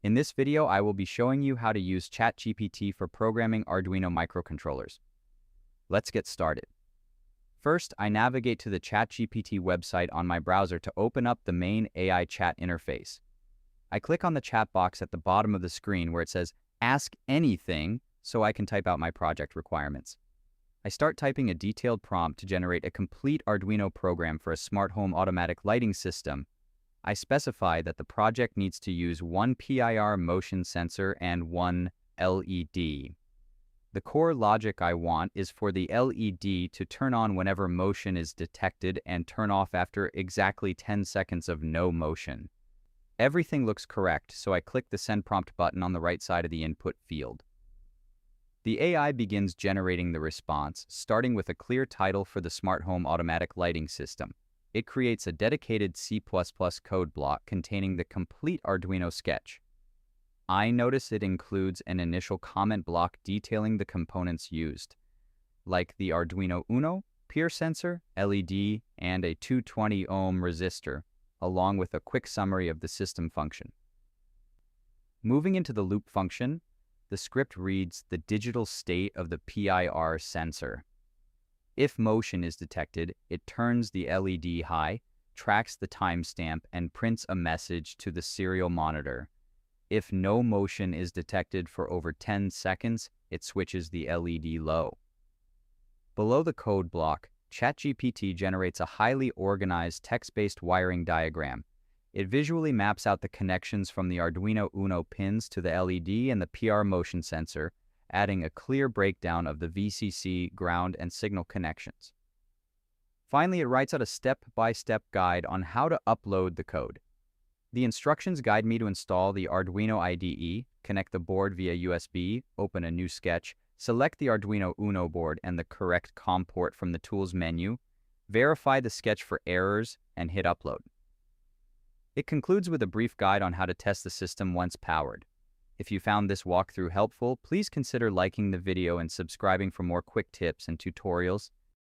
In this video, I will be showing you how to use Chatgpt for programming Arduino microcontrollers. Let's get started. First, I navigate to the Chatgpt website on my browser to open up the main AI chat interface. I click on the chat box at the bottom of the screen where it says, "Ask anything," so I can type out my project requirements. I start typing a detailed prompt to generate a complete Arduino program for a smart home automatic lighting system. I specify that the project needs to use one PIR motion sensor and one LED. The core logic I want is for the LED to turn on whenever motion is detected and turn off after exactly 10 seconds of no motion. Everything looks correct, so I click the Send Prompt button on the right side of the input field. The AI begins generating the response, starting with a clear title for the smart home automatic lighting system. It creates a dedicated C++ code block containing the complete Arduino sketch. I notice it includes an initial comment block detailing the components used, like the Arduino Uno, PIR sensor, LED, and a 220 ohm resistor, along with a quick summary of the system function. Moving into the loop function, the script reads the digital state of the PIR sensor. If motion is detected, it turns the LED high, tracks the timestamp, and prints a message to the serial monitor. If no motion is detected for over 10 seconds, it switches the LED low. Below the code block, Chatgpt generates a highly organized text-based wiring diagram. It visually maps out the connections from the Arduino Uno pins to the LED and the PR motion sensor, adding a clear breakdown of the VCC, ground, and signal connections. Finally, it writes out a step-by-step guide on how to upload the code. The instructions guide me to install the Arduino IDE, connect the board via USB, open a new sketch, select the Arduino Uno board and the correct COM port from the Tools menu, verify the sketch for errors, and hit upload. It concludes with a brief guide on how to test the system once powered. If you found this walkthrough helpful, please consider liking the video and subscribing for more quick tips and tutorials.